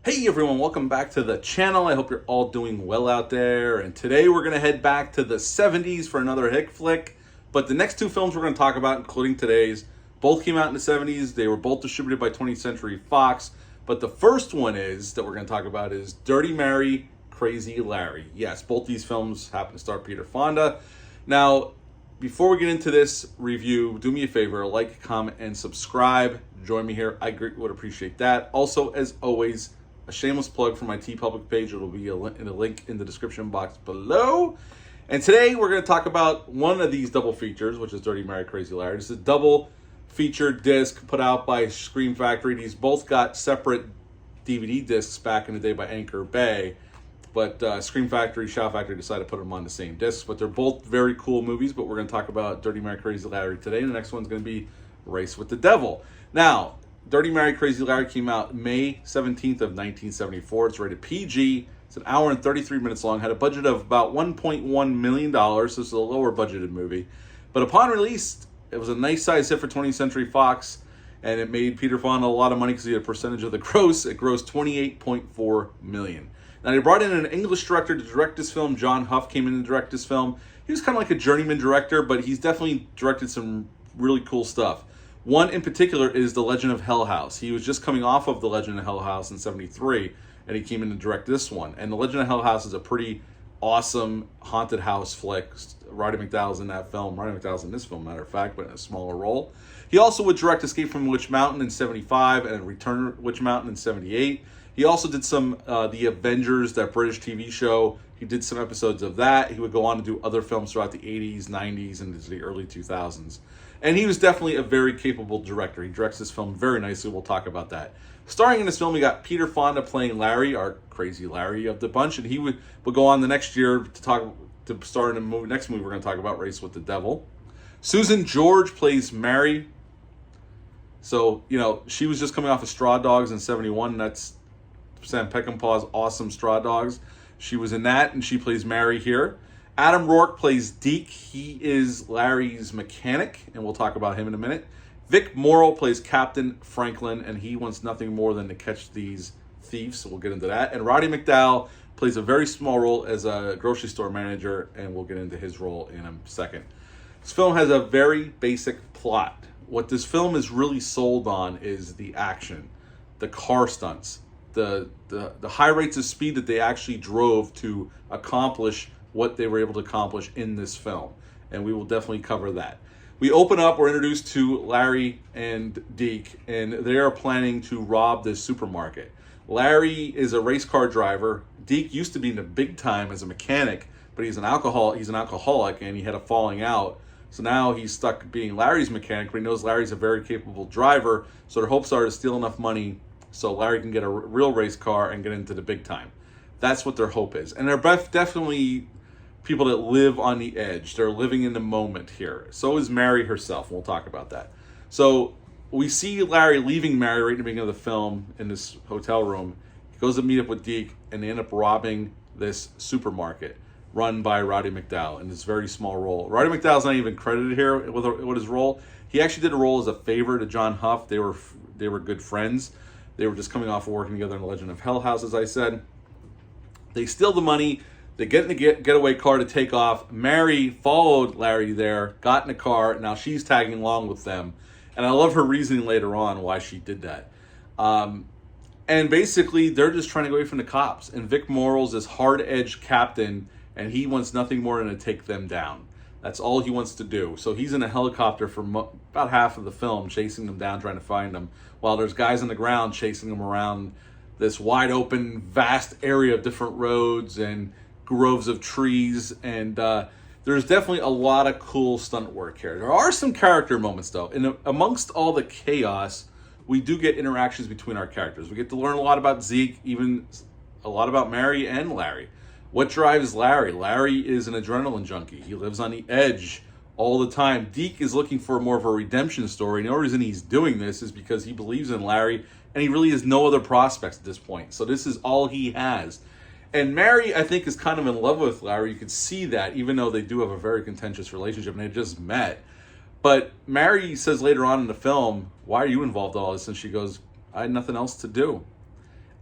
Hey everyone, welcome back to the channel. I hope you're all doing well out there. And today we're going to head back to the 70s for another hick flick. But the next two films we're going to talk about, including today's, both came out in the 70s. They were both distributed by 20th Century Fox. But the first one that we're going to talk about is Dirty Mary, Crazy Larry. Yes, both these films happen to star Peter Fonda. Now, before we get into this review, do me a favor, like, comment, and subscribe. Join me here. I would appreciate that. Also, as always, a shameless plug for my TeePublic page. It'll be a link in the description box below. And today we're going to talk about one of these double features, which is Dirty Mary, Crazy Larry. This is a double feature disc put out by Scream Factory. These both got separate DVD discs back in the day by Anchor Bay. But Scream Factory, Shout Factory decided to put them on the same discs. But they're both very cool movies. But we're going to talk about Dirty Mary, Crazy Larry today. And the next one's going to be Race with the Devil. Now, Dirty Mary, Crazy Larry came out May 17th of 1974. It's rated PG. It's an hour and 33 minutes long. Had a budget of about $1.1 million. So this is a lower budgeted movie. But upon release, it was a nice size hit for 20th Century Fox. And it made Peter Fonda a lot of money because he had a percentage of the gross. It grossed $28.4 million. Now, they brought in an English director to direct this film. John Huff came in to direct this film. He was kind of like a journeyman director, but he's definitely directed some really cool stuff. One in particular is The Legend of Hell House. He was just coming off of The Legend of Hell House in '73, and he came in to direct this one. And The Legend of Hell House is a pretty awesome haunted house flick. Roddy McDowall's in that film. Roddy McDowall's in this film, matter of fact, but in a smaller role. He also would direct Escape from Witch Mountain in '75 and Return to Witch Mountain in '78. He also did some The Avengers, that British TV show. He did some episodes of that. He would go on to do other films throughout the 80s, 90s, and into the early 2000s. And he was definitely a very capable director. He directs this film very nicely. We'll talk about that. Starring in this film, we got Peter Fonda playing Larry, our crazy Larry of the bunch. And he would go on the next year to star in the next movie we're going to talk about, Race with the Devil. Susan George plays Mary. So, she was just coming off of Straw Dogs in '71. That's Sam Peckinpah's awesome Straw Dogs. She was in that, and she plays Mary here. Adam Rourke plays Deke. He is Larry's mechanic, and we'll talk about him in a minute. Vic Morrow plays Captain Franklin, and he wants nothing more than to catch these thieves, so we'll get into that. And Roddy McDowall plays a very small role as a grocery store manager, and we'll get into his role in a second. This film has a very basic plot. What this film is really sold on is the action, the car stunts, the high rates of speed that they actually drove to accomplish what they were able to accomplish in this film. And we will definitely cover that. We open up, we're introduced to Larry and Deke, and they are planning to rob this supermarket. Larry is a race car driver. Deke used to be in the big time as a mechanic, but he's an alcoholic, and he had a falling out. So now he's stuck being Larry's mechanic, but he knows Larry's a very capable driver, so their hopes are to steal enough money so Larry can get a real race car and get into the big time. That's what their hope is. And they're definitely people that live on the edge. They're living in the moment here. So is Mary herself. We'll talk about that. So we see Larry leaving Mary right in the beginning of the film in this hotel room. He goes to meet up with Deke, and they end up robbing this supermarket run by Roddy McDowall in this very small role. Roddy McDowall's not even credited here with his role. He actually did a role as a favor to John Huff. They were good friends. They were just coming off of working together in The Legend of Hell House, as I said. They steal the money. They get in the getaway car to take off. Mary followed Larry there, got in the car. Now she's tagging along with them. And I love her reasoning later on why she did that. And basically, they're just trying to get away from the cops. And Vic Morrow's this hard-edged captain, and he wants nothing more than to take them down. That's all he wants to do. So he's in a helicopter for about half of the film, chasing them down, trying to find them, while there's guys on the ground chasing them around this wide open, vast area of different roads and groves of trees. And there's definitely a lot of cool stunt work here. There are some character moments, though. And amongst all the chaos, we do get interactions between our characters. We get to learn a lot about Zeke, even a lot about Mary and Larry. What drives Larry? Larry is an adrenaline junkie. He lives on the edge all the time. Deke is looking for more of a redemption story. The only reason he's doing this is because he believes in Larry, and he really has no other prospects at this point. So this is all he has. And Mary, I think, is kind of in love with Larry. You can see that, even though they do have a very contentious relationship, and they just met. But Mary says later on in the film, "Why are you involved in all this?" And she goes, "I had nothing else to do."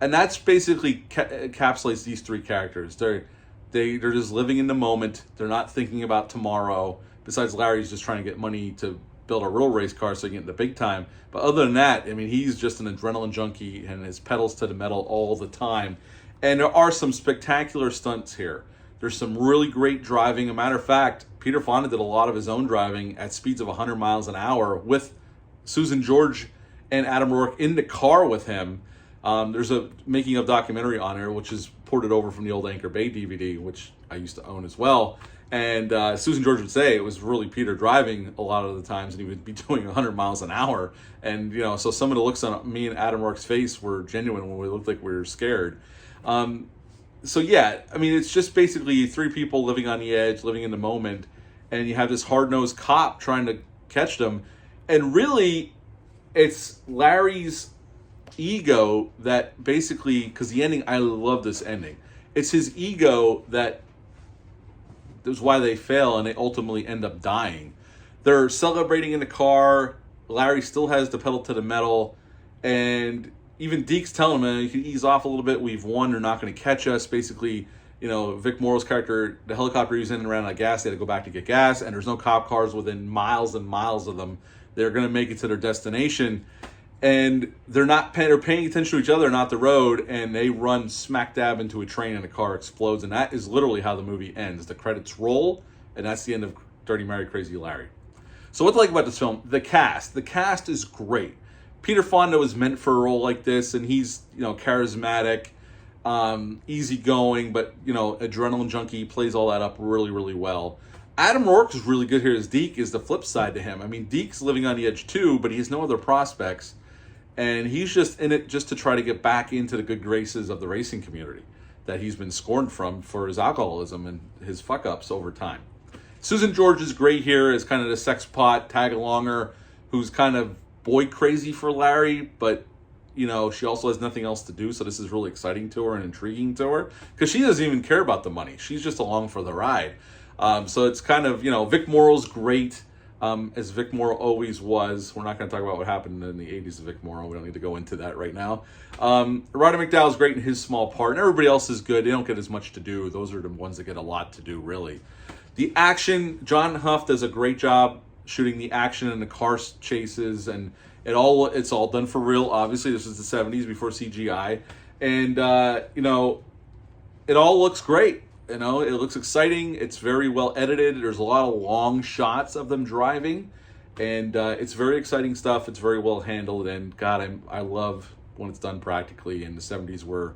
And that's basically encapsulates these three characters. They're just living in the moment. They're not thinking about tomorrow. Besides, Larry's just trying to get money to build a real race car so he can get in the big time. But other than that, I mean, he's just an adrenaline junkie and his pedals to the metal all the time. And there are some spectacular stunts here. There's some really great driving. A matter of fact, Peter Fonda did a lot of his own driving at speeds of 100 miles an hour with Susan George and Adam Rourke in the car with him. There's a making of documentary on her, which is ported over from the old Anchor Bay DVD, which I used to own as well. And Susan George would say it was really Peter driving a lot of the times, and he would be doing 100 miles an hour. And, so some of the looks on me and Adam Rourke's face were genuine when we looked like we were scared. So yeah, I mean, it's just basically three people living on the edge, living in the moment, and you have this hard-nosed cop trying to catch them. And really, it's Larry's ego that basically, because the ending, I love this ending. It's his ego that is why they fail and they ultimately end up dying. They're celebrating in the car. Larry still has the pedal to the metal, and even Deke's telling him, man, you can ease off a little bit. We've won. They're not going to catch us. Basically, Vic Morrow's character, the helicopter he was in and ran out of gas. They had to go back to get gas, and there's no cop cars within miles and miles of them. They're going to make it to their destination, and they're paying attention to each other, not the road, and they run smack dab into a train and the car explodes, and that is literally how the movie ends. The credits roll, and that's the end of Dirty Mary, Crazy Larry. So what to like about this film? The cast. The cast is great. Peter Fonda was meant for a role like this, and he's, charismatic, easygoing, but, adrenaline junkie. He plays all that up really, really well. Adam Rourke is really good here as Deke, is the flip side to him. I mean, Deke's living on the edge too, but he has no other prospects, and he's just in it just to try to get back into the good graces of the racing community that he's been scorned from for his alcoholism and his fuck-ups over time. Susan George is great here as kind of the sex pot tag-alonger who's kind of boy crazy for Larry, but she also has nothing else to do, so this is really exciting to her and intriguing to her because she doesn't even care about the money. She's just along for the ride. So it's kind of, Vic Morrow's great, as Vic Morrow always was. We're not going to talk about what happened in the 80s of Vic Morrow. We don't need to go into that right now. Roddy McDowall's great in his small part, and everybody else is good. They don't get as much to do. Those are the ones that get a lot to do, really. The action, John Huff does a great job shooting the action and the car chases, and it's all done for real. Obviously, this is the 70s before CGI, and it all looks great. It looks exciting. It's very well edited. There's a lot of long shots of them driving, and it's very exciting stuff. It's very well handled, and God, I love when it's done practically. And the 70s were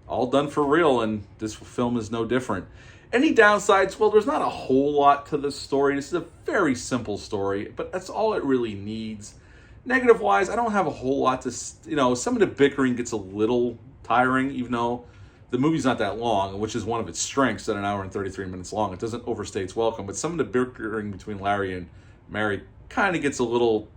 all done for real, and this film is no different. Any downsides? Well, there's not a whole lot to this story. This is a very simple story, but that's all it really needs. Negative-wise, I don't have a whole lot to... some of the bickering gets a little tiring, even though the movie's not that long, which is one of its strengths at an hour and 33 minutes long. It doesn't overstay its welcome, but some of the bickering between Larry and Mary kind of gets a little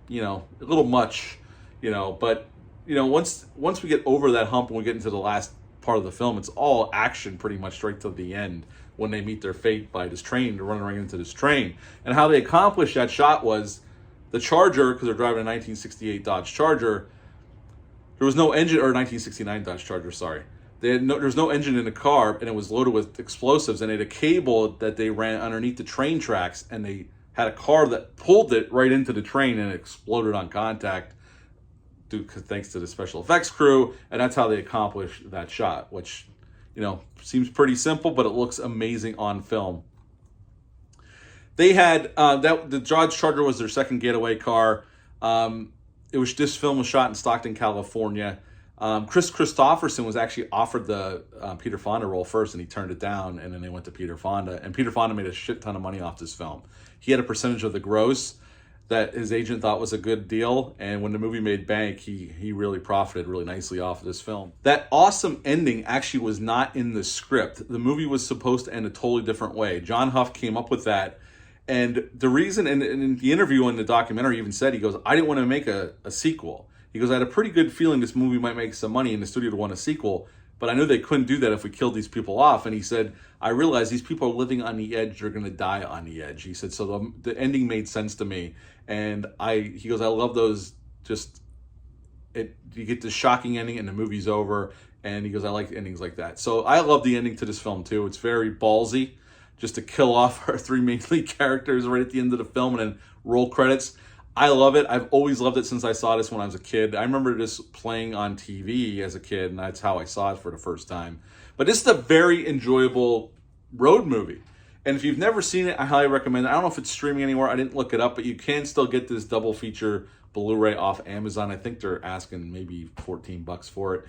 much, but, once we get over that hump and we get into the last part of the film, it's all action pretty much straight to the end when they meet their fate by this train. They're running right into this train. And how they accomplished that shot was the Charger, because they're driving a 1968 Dodge Charger, there was no engine, or 1969 Dodge Charger, sorry. There was no engine in the car, and it was loaded with explosives, and they had a cable that they ran underneath the train tracks, and they had a car that pulled it right into the train, and it exploded on contact, thanks to the special effects crew, and that's how they accomplished that shot, which, seems pretty simple, but it looks amazing on film. They had, the Dodge Charger was their second getaway car. This film was shot in Stockton, California. Chris Christopherson was actually offered the Peter Fonda role first, and he turned it down, and then they went to Peter Fonda. And Peter Fonda made a shit ton of money off this film. He had a percentage of the gross that his agent thought was a good deal, and when the movie made bank, he really profited really nicely off of this film. That awesome ending actually was not in the script. The movie was supposed to end a totally different way. John Huff came up with that, and the reason, and in the interview in the documentary even said, he goes, I didn't want to make a sequel. He goes, I had a pretty good feeling this movie might make some money and the studio would want a sequel, but I knew they couldn't do that if we killed these people off. And he said, I realized these people are living on the edge. They're going to die on the edge. He said, so the ending made sense to me. And he goes, I love those just you get this shocking ending and the movie's over. And he goes, I like endings like that. So I love the ending to this film too. It's very ballsy, just to kill off our three main lead characters right at the end of the film and then roll credits. I love it. I've always loved it since I saw this when I was a kid. I remember this playing on TV as a kid, and that's how I saw it for the first time. But this is a very enjoyable road movie. And if you've never seen it, I highly recommend it. I don't know if it's streaming anywhere. I didn't look it up, but you can still get this double feature Blu-ray off Amazon. I think they're asking maybe $14 for it.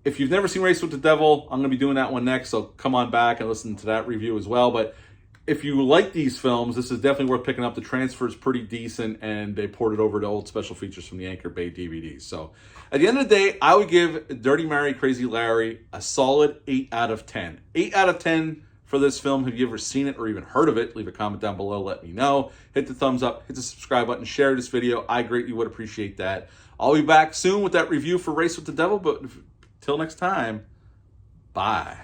If you've never seen Race with the Devil, I'm going to be doing that one next, so come on back and listen to that review as well. But if you like these films, this is definitely worth picking up. The transfer is pretty decent, and they ported over to old special features from the Anchor Bay DVDs. So at the end of the day, I would give Dirty Mary, Crazy Larry a solid 8 out of 10. 8 out of 10 for this film. Have you ever seen it or even heard of it? Leave a comment down below. Let me know. Hit the thumbs up. Hit the subscribe button. Share this video. I greatly would appreciate that. I'll be back soon with that review for Race with the Devil, but till next time, bye.